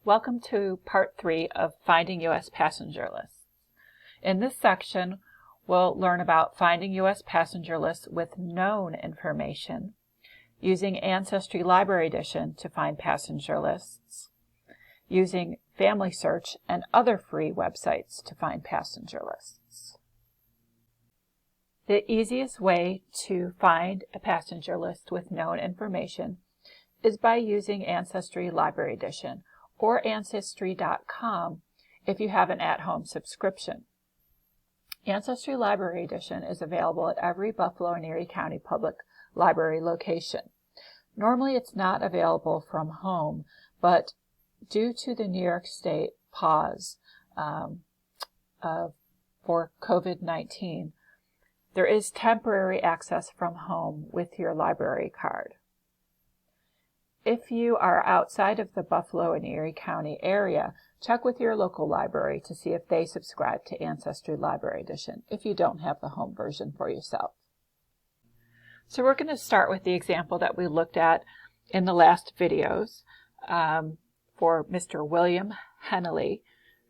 Welcome to Part 3 of Finding U.S. Passenger Lists. In this section, we'll learn about finding U.S. passenger lists with known information, using Ancestry Library Edition to find passenger lists, using FamilySearch and other free websites to find passenger lists. The easiest way to find a passenger list with known information is by using Ancestry Library Edition, or Ancestry.com if you have an at-home subscription. Ancestry Library Edition is available at every Buffalo and Erie County public library location. Normally it's not available from home, but due to the New York State pause for COVID-19, there is temporary access from home with your library card. If you are outside of the Buffalo and Erie County area, check with your local library to see if they subscribe to Ancestry Library Edition if you don't have the home version for yourself. So we're going to start with the example that we looked at in the last videos for Mr. William Hennelly,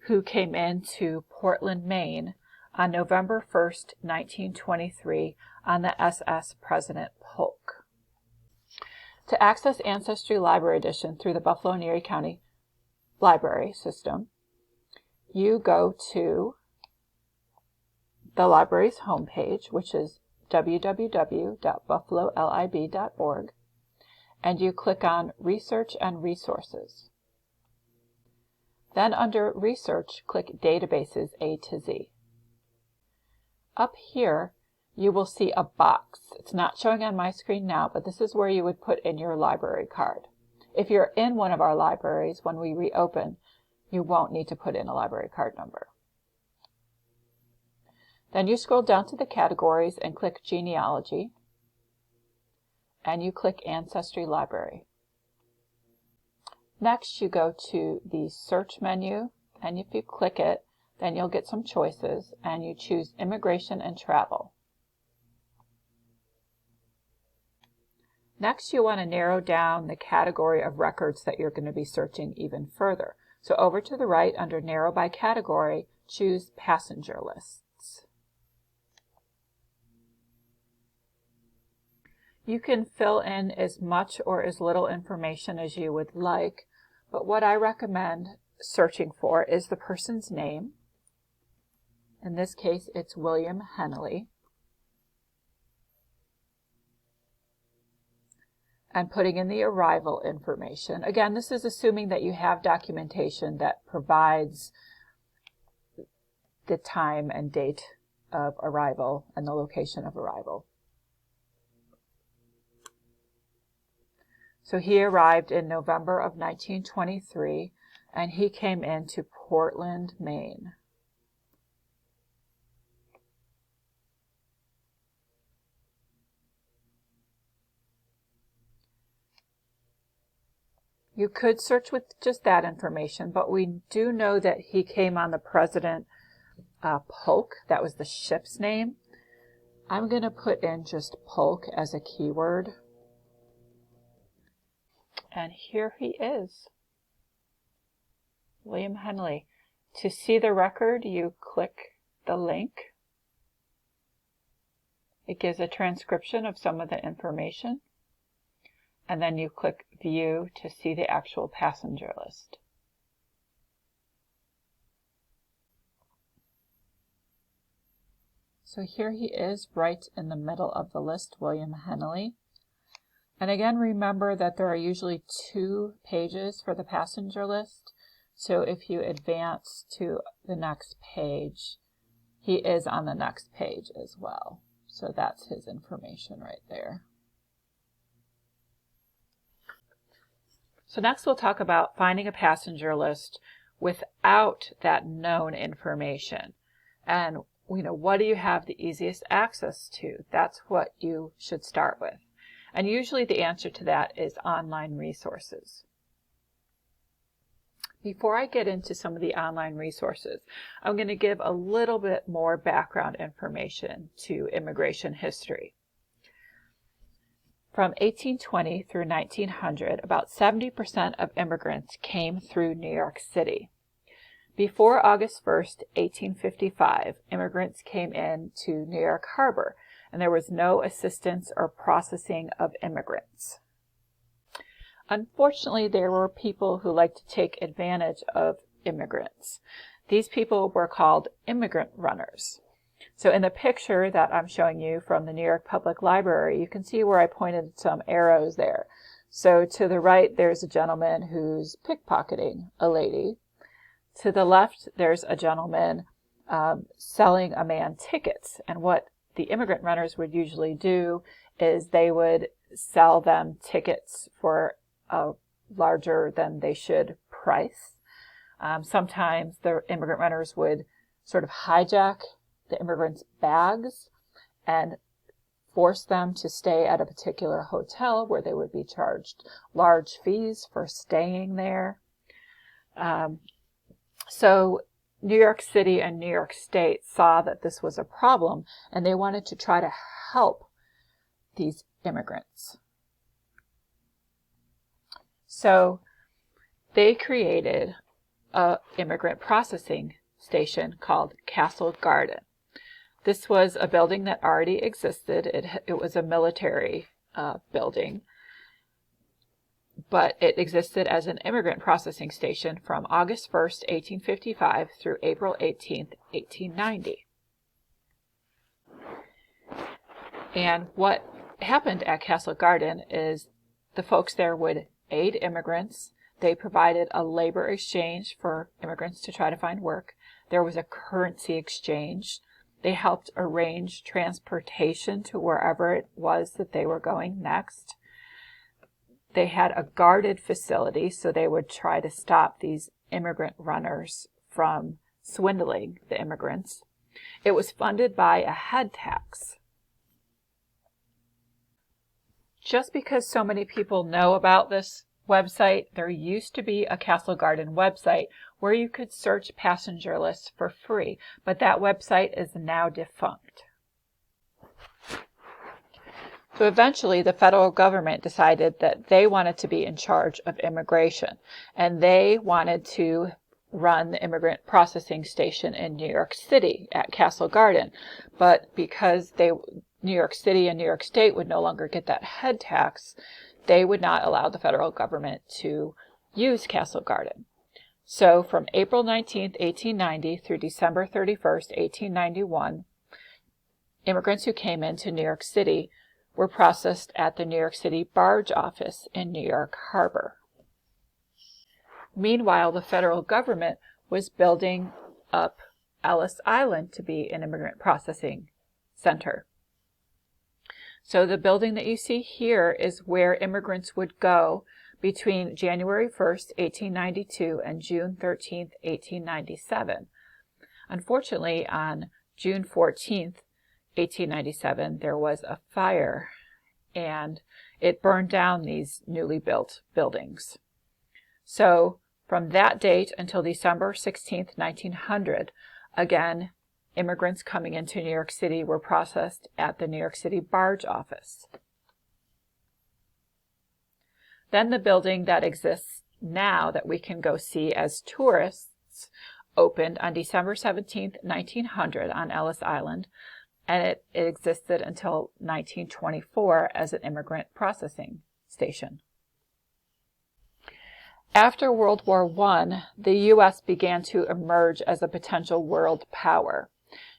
who came into Portland, Maine on November 1st, 1923 on the SS President Polk. To access Ancestry Library Edition through the Buffalo and Erie County Library System, you go to the library's homepage, which is www.buffalolib.org, and you click on Research and Resources. Then under Research, click Databases A to Z. Up here, you will see a box. It's not showing on my screen now, but this is where you would put in your library card. If you're in one of our libraries, when we reopen, you won't need to put in a library card number. Then you scroll down to the categories and click Genealogy, and you click Ancestry Library. Next, you go to the Search menu, and if you click it, then you'll get some choices, and you choose Immigration and Travel. Next, you want to narrow down the category of records that you're going to be searching even further. So over to the right, under Narrow by Category, choose Passenger Lists. You can fill in as much or as little information as you would like, but what I recommend searching for is the person's name. In this case, it's William Hennelly. And putting in the arrival information. Again, this is assuming that you have documentation that provides the time and date of arrival and the location of arrival. So he arrived in November of 1923, and he came into Portland, Maine. You could search with just that information, but we do know that he came on the President Polk. That was the ship's name. I'm going to put in just Polk as a keyword. And here he is, William Hennelly. To see the record, you click the link. It gives a transcription of some of the information. And then you click View to see the actual passenger list. So here he is right in the middle of the list, William Hennelly. And again, remember that there are usually 2 pages for the passenger list. So if you advance to the next page, he is on the next page as well. So that's his information right there. So next we'll talk about finding a passenger list without that known information. And what do you have the easiest access to? That's what you should start with. And usually the answer to that is online resources. Before I get into some of the online resources, I'm going to give a little bit more background information to immigration history. From 1820 through 1900, about 70% of immigrants came through New York City. Before August 1st, 1855, immigrants came into New York Harbor, and there was no assistance or processing of immigrants. Unfortunately, there were people who liked to take advantage of immigrants. These people were called Immigrant Runners. So in the picture that I'm showing you from the New York Public Library, you can see where I pointed some arrows there. So to the right, there's a gentleman who's pickpocketing a lady. To the left, there's a gentleman selling a man tickets. And what the immigrant runners would usually do is they would sell them tickets for a larger than they should price. Sometimes the immigrant runners would sort of hijack the immigrants' bags and force them to stay at a particular hotel where they would be charged large fees for staying there. So New York City and New York State saw that this was a problem, and they wanted to try to help these immigrants. So they created an immigrant processing station called Castle Garden. This was a building that already existed. It was a military building, but it existed as an immigrant processing station from August 1st, 1855 through April 18th, 1890. And what happened at Castle Garden is the folks there would aid immigrants. They provided a labor exchange for immigrants to try to find work. There was a currency exchange. They helped arrange transportation to wherever it was that they were going next. They had a guarded facility, so they would try to stop these immigrant runners from swindling the immigrants. It was funded by a head tax. Just because so many people know about this website, there used to be a Castle Garden website where you could search passenger lists for free, but that website is now defunct. So eventually the federal government decided that they wanted to be in charge of immigration, and they wanted to run the immigrant processing station in New York City at Castle Garden. But because New York City and New York State would no longer get that head tax, they would not allow the federal government to use Castle Garden. So from April 19th, 1890 through December 31st, 1891, immigrants who came into New York City were processed at the New York City Barge Office in New York Harbor. Meanwhile, the federal government was building up Ellis Island to be an immigrant processing center. So the building that you see here is where immigrants would go between January 1st, 1892 and June 13th, 1897. Unfortunately, on June 14th, 1897, there was a fire, and it burned down these newly built buildings. So from that date until December 16th, 1900, again, immigrants coming into New York City were processed at the New York City Barge Office. Then the building that exists now that we can go see as tourists opened on December 17th, 1900 on Ellis Island, and it existed until 1924 as an immigrant processing station. After World War I, the U.S. began to emerge as a potential world power.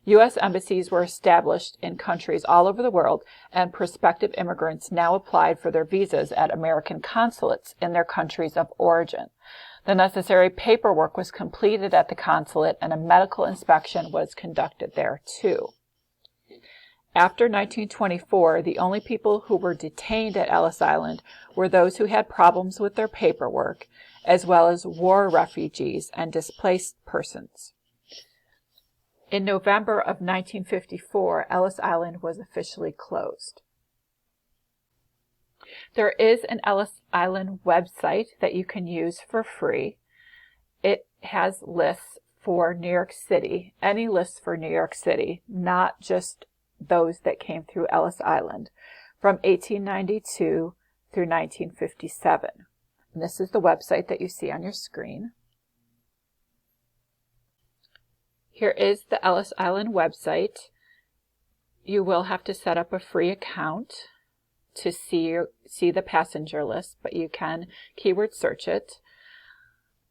U.S. embassies were established in countries all over the world, and prospective immigrants now applied for their visas at American consulates in their countries of origin. The necessary paperwork was completed at the consulate, and a medical inspection was conducted there too. After 1924, the only people who were detained at Ellis Island were those who had problems with their paperwork, as well as war refugees and displaced persons. In November of 1954, Ellis Island was officially closed. There is an Ellis Island website that you can use for free. It has lists for New York City, any lists for New York City, not just those that came through Ellis Island. from 1892 through 1957. And this is the website that you see on your screen. Here is the Ellis Island website. You will have to set up a free account to see the passenger list, but you can keyword search it.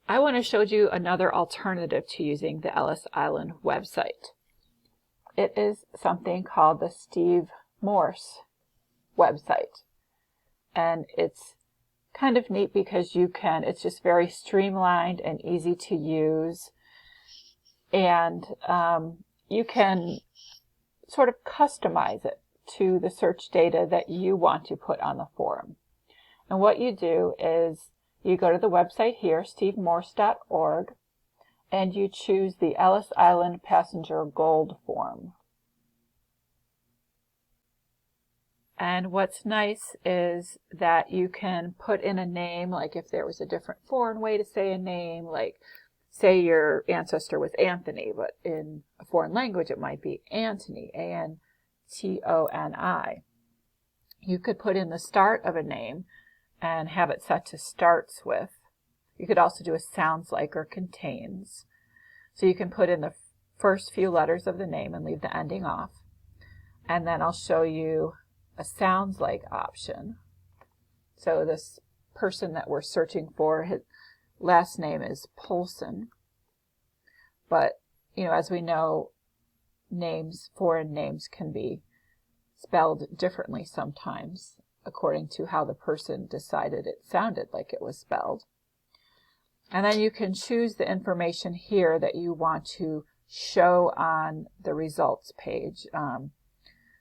I want to show you another alternative to using the Ellis Island website. It is something called the Steve Morse website. And it's kind of neat because it's just very streamlined and easy to use. And you can sort of customize it to the search data that you want to put on the forum. And what you do is you go to the website here, stevemorse.org, and you choose the Ellis Island Passenger Gold form. And what's nice is that you can put in a name, like if there was a different foreign way to say a name, like say your ancestor was Anthony, but in a foreign language it might be Antony, A-N-T-O-N-I. You could put in the start of a name and have it set to starts with. You could also do a sounds like or contains. So you can put in the first few letters of the name and leave the ending off. And then I'll show you a sounds like option. So this person that we're searching for, his last name is Polson. But, as we know, foreign names can be spelled differently sometimes, according to how the person decided it sounded like it was spelled. And then you can choose the information here that you want to show on the results page.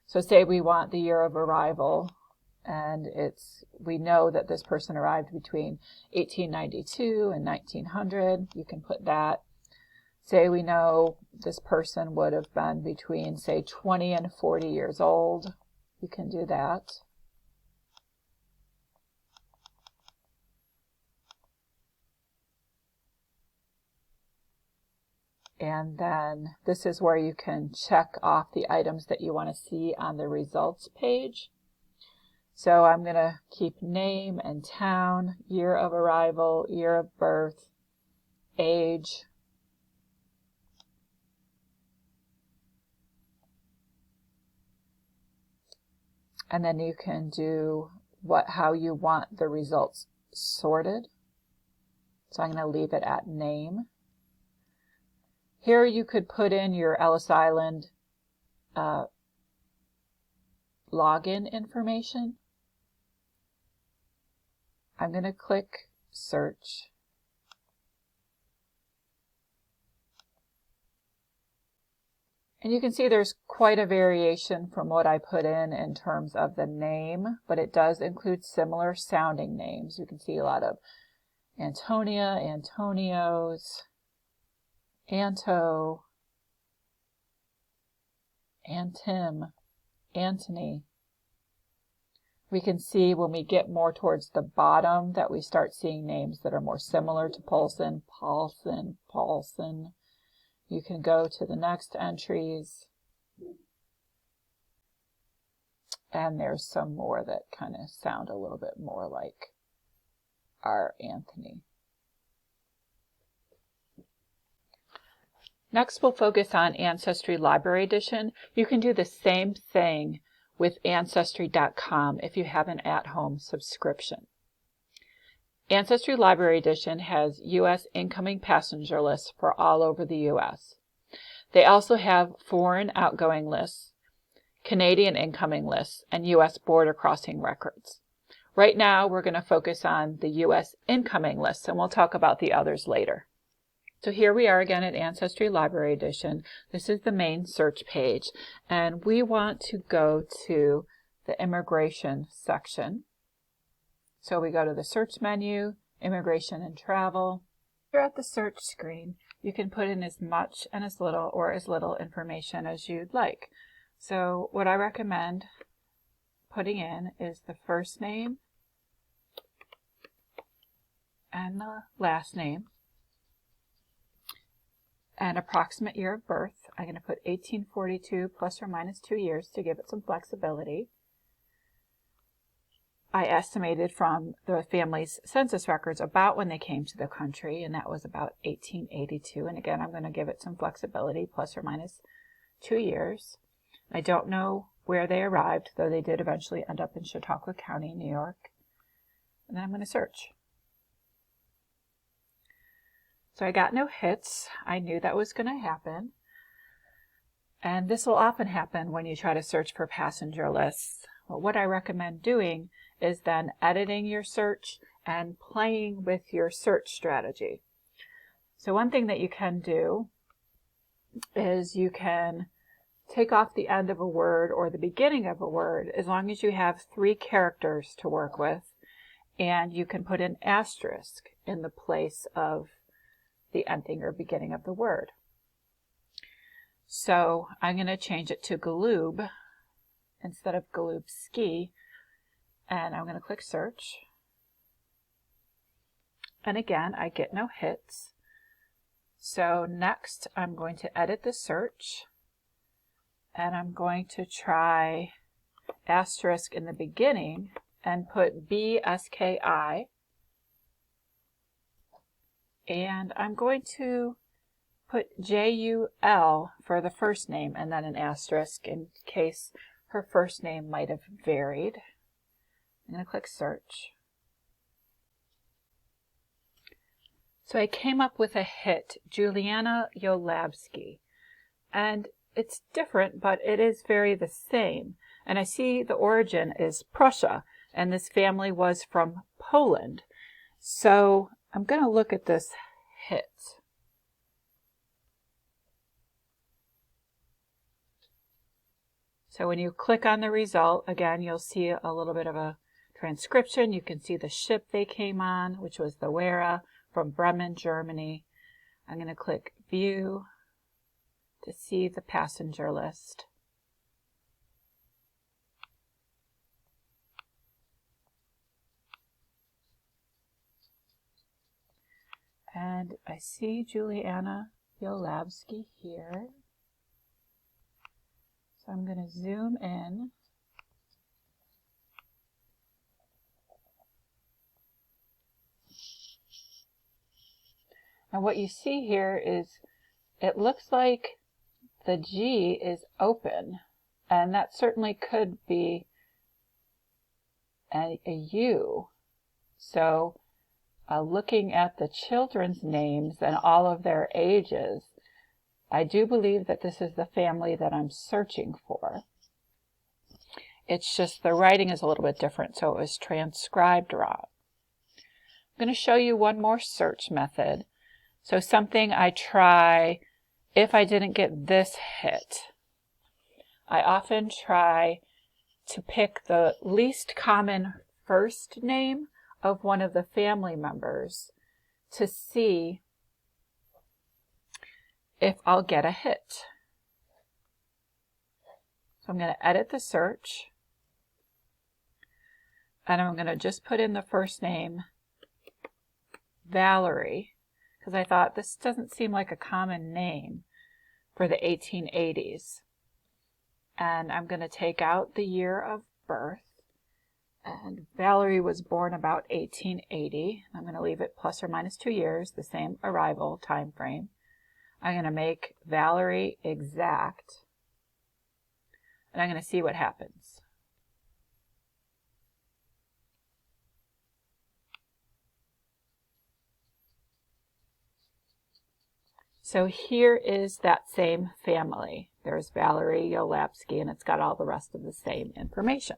So say we want the year of arrival, and we know that this person arrived between 1892 and 1900. You can put that. Say we know this person would have been between, say, 20 and 40 years old. You can do that. And then this is where you can check off the items that you want to see on the results page. So I'm going to keep name and town, year of arrival, year of birth, age, and then you can do how you want the results sorted. So I'm going to leave it at name. Here you could put in your Ellis Island login information. I'm going to click search. And you can see there's quite a variation from what I put in terms of the name, but it does include similar sounding names. You can see a lot of Antonia, Antonios, Anto, Antim, Antony. We can see when we get more towards the bottom that we start seeing names that are more similar to Polson, Paulson, Paulson. You can go to the next entries, and there's some more that kind of sound a little bit more like our Anthony. Next, we'll focus on Ancestry Library Edition. You can do the same thing with Ancestry.com if you have an at-home subscription. Ancestry Library Edition has U.S. incoming passenger lists for all over the U.S. They also have foreign outgoing lists, Canadian incoming lists, and U.S. border crossing records. Right now, we're going to focus on the U.S. incoming lists, and we'll talk about the others later. So here we are again at Ancestry Library Edition. This is the main search page, and we want to go to the immigration section. So we go to the search menu, immigration and travel. Here at the search screen, you can put in as much and as little information as you'd like. So what I recommend putting in is the first name and the last name, and approximate year of birth. I'm going to put 1842 plus or minus 2 years to give it some flexibility. I estimated from the family's census records about when they came to the country, and that was about 1882. And again, I'm going to give it some flexibility, plus or minus 2 years. I don't know where they arrived, though they did eventually end up in Chautauqua County, New York. And then I'm going to search. So I got no hits. I knew that was going to happen. And this will often happen when you try to search for passenger lists. Well, what I recommend doing is then editing your search and playing with your search strategy. So one thing that you can do is you can take off the end of a word or the beginning of a word as long as you have 3 characters to work with, and you can put an asterisk in the place of the ending or beginning of the word. So I'm going to change it to Galoob instead of Galoobski, and I'm going to click search. And again, I get no hits. So next I'm going to edit the search, and I'm going to try asterisk in the beginning and put BSKI, and I'm going to put JUL for the first name and then an asterisk in case her first name might have varied. I'm going to click search. So I came up with a hit, Juliana Yolabski, and it's different, but it is very the same. And I see the origin is Prussia, and this family was from Poland. So I'm going to look at this hit. So when you click on the result, again, you'll see a little bit of a transcription. You can see the ship they came on, which was the Wera from Bremen, Germany. I'm going to click View to see the passenger list. And I see Juliana Yolabski here. So I'm going to zoom in. And what you see here is it looks like the G is open, and that certainly could be a U. So looking at the children's names and all of their ages, I do believe that this is the family that I'm searching for. It's just the writing is a little bit different, so it was transcribed wrong. I'm going to show you one more search method. So something I try if I didn't get this hit. I often try to pick the least common first name of one of the family members to see if I'll get a hit. So I'm going to edit the search, and I'm going to just put in the first name, Valerie, because I thought this doesn't seem like a common name for the 1880s. And I'm going to take out the year of birth, and Valerie was born about 1880. I'm going to leave it plus or minus 2 years, the same arrival time frame. I'm going to make Valerie exact, and I'm going to see what happens. So here is that same family. There's Valerie Yolabski, and it's got all the rest of the same information.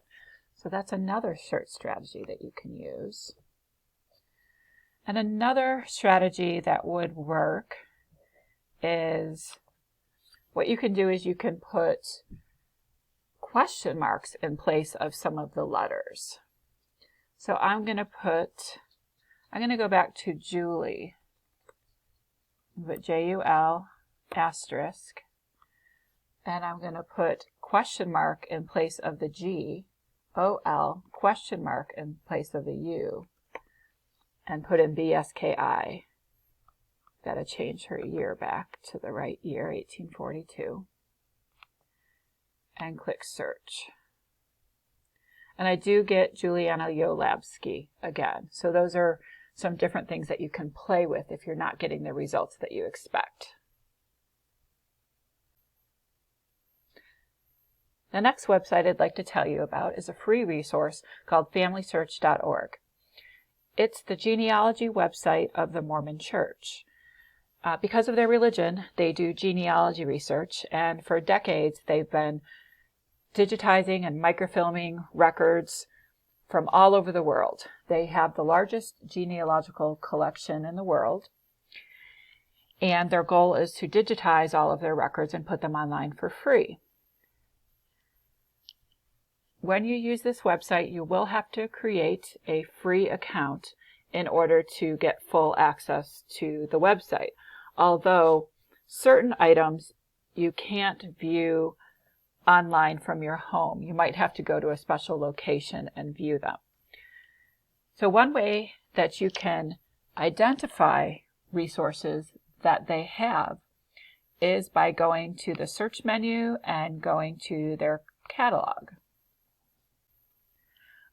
So that's another search strategy that you can use. And another strategy that would work is what you can do is you can put question marks in place of some of the letters. So I'm going to go back to Julie, put J-U-L asterisk, and I'm going to put question mark in place of the G, O-L, question mark in place of the U, and put in B-S-K-I. Got to change her year back to the right year, 1842, and click search. And I do get Juliana Yolabsky again. So those are some different things that you can play with if you're not getting the results that you expect. The next website I'd like to tell you about is a free resource called FamilySearch.org. It's the genealogy website of the Mormon Church. Because of their religion, they do genealogy research, and for decades they've been digitizing and microfilming records from all over the world. They have the largest genealogical collection in the world, and their goal is to digitize all of their records and put them online for free. When you use this website, you will have to create a free account in order to get full access to the website. Although certain items you can't view online from your home. You might have to go to a special location and view them. So one way that you can identify resources that they have is by going to the search menu and going to their catalog.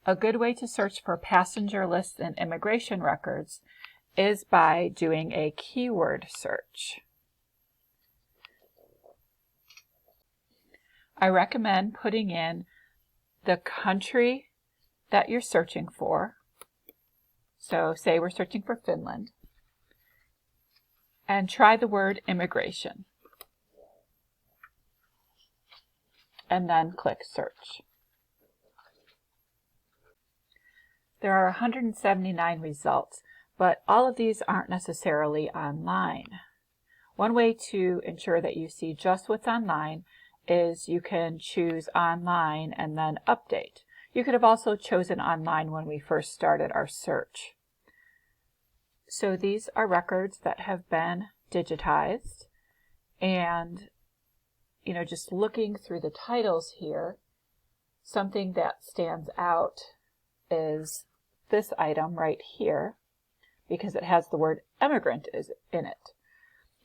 A good way to search for passenger lists and immigration records is by doing a keyword search. I recommend putting in the country that you're searching for. So say we're searching for Finland. And try the word immigration. And then click search. There are 179 results, but all of these aren't necessarily online. One way to ensure that you see just what's online is you can choose online and then update. You could have also chosen online when we first started our search. So these are records that have been digitized, and just looking through the titles here, something that stands out is this item right here, because it has the word immigrant in it,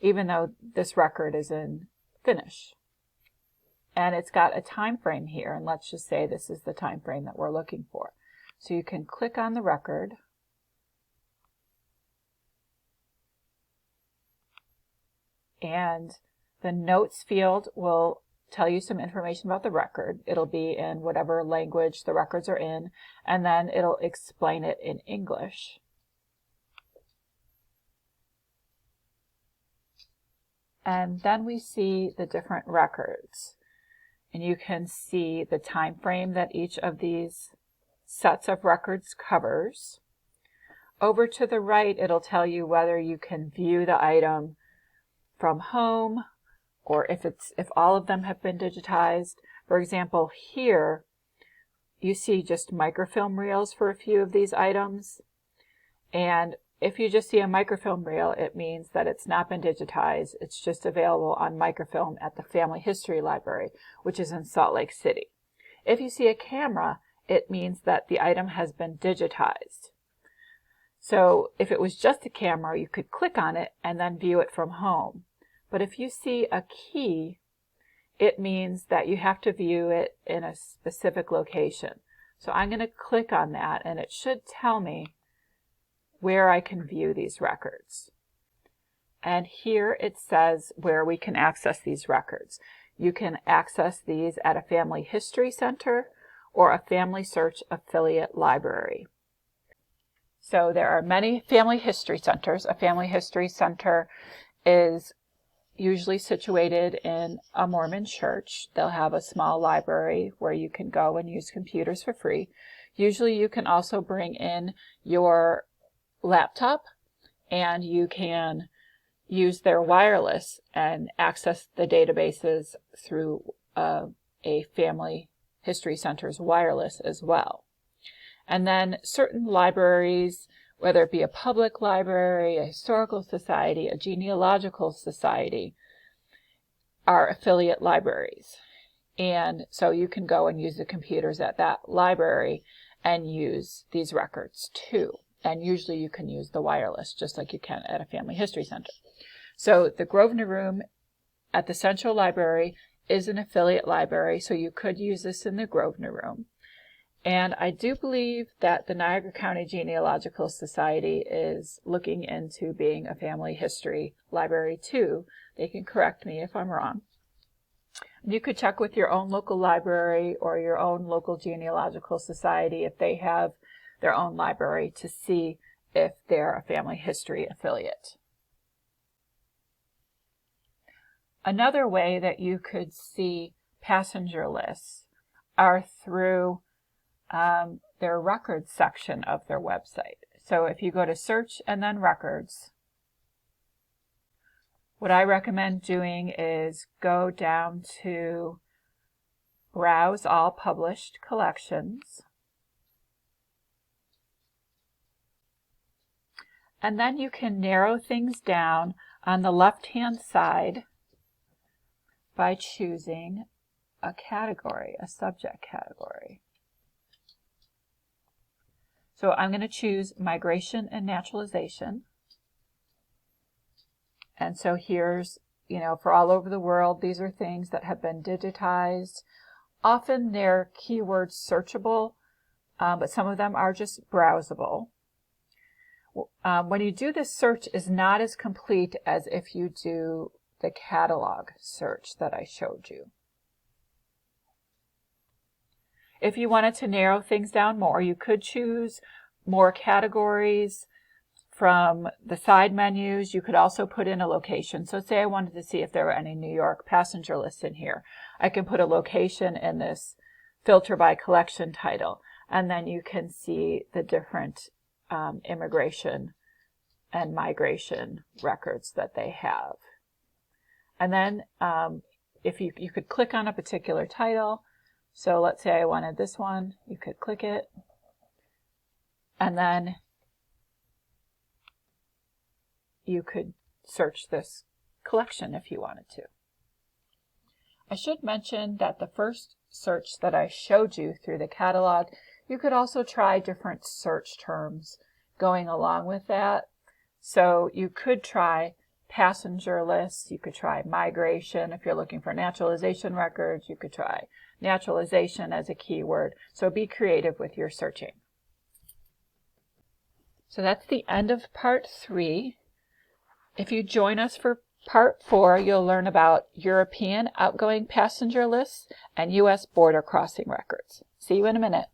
even though this record is in Finnish. And it's got a time frame here, and let's just say this is the time frame that we're looking for. So you can click on the record, and the notes field will tell you some information about the record. It'll be in whatever language the records are in, and then it'll explain it in English. And then we see the different records. And you can see the time frame that each of these sets of records covers. Over to the right, it'll tell you whether you can view the item from home, or if all of them have been digitized. For example, here you see just microfilm reels for a few of these items. And if you just see a microfilm reel, it means that it's not been digitized. It's just available on microfilm at the Family History Library, which is in Salt Lake City. If you see a camera, it means that the item has been digitized. So if it was just a camera, you could click on it and then view it from home. But if you see a key, it means that you have to view it in a specific location. So I'm going to click on that, and it should tell me where I can view these records. And here it says where we can access these records. You can access these at a Family History Center or a FamilySearch affiliate library. So there are many Family History Centers. A Family History Center is usually situated in a Mormon church. They'll have a small library where you can go and use computers for free. Usually you can also bring in your laptop, and you can use their wireless and access the databases through a Family History Center's wireless as well. And then certain libraries, whether it be a public library, a historical society, a genealogical society, are affiliate libraries. And so you can go and use the computers at that library and use these records too. And usually you can use the wireless, just like you can at a Family History Center. So the Grosvenor Room at the Central Library is an affiliate library, so you could use this in the Grosvenor Room. And I do believe that the Niagara County Genealogical Society is looking into being a family history library too. They can correct me if I'm wrong. You could check with your own local library or your own local genealogical society if they have their own library to see if they're a family history affiliate. Another way that you could see passenger lists are through their records section of their website. So if you go to search and then records, what I recommend doing is go down to browse all published collections, and then you can narrow things down on the left-hand side by choosing a category, a subject category. So I'm going to choose migration and naturalization. And so here's, for all over the world, these are things that have been digitized. Often they're keyword searchable, but some of them are just browsable. When you do this search, is not as complete as if you do the catalog search that I showed you. If you wanted to narrow things down more, you could choose more categories from the side menus. You could also put in a location. So say I wanted to see if there were any New York passenger lists in here. I can put a location in this filter by collection title, and then you can see the different immigration and migration records that they have. And then if you could click on a particular title. So let's say I wanted this one, you could click it, and then you could search this collection if you wanted to. I should mention that the first search that I showed you through the catalog, you could also try different search terms going along with that. So you could try passenger lists, you could try migration. If you're looking for naturalization records, you could try naturalization as a keyword. So be creative with your searching. So that's the end of part 3. If you join us for part 4, you'll learn about European outgoing passenger lists and U.S. border crossing records. See you in a minute.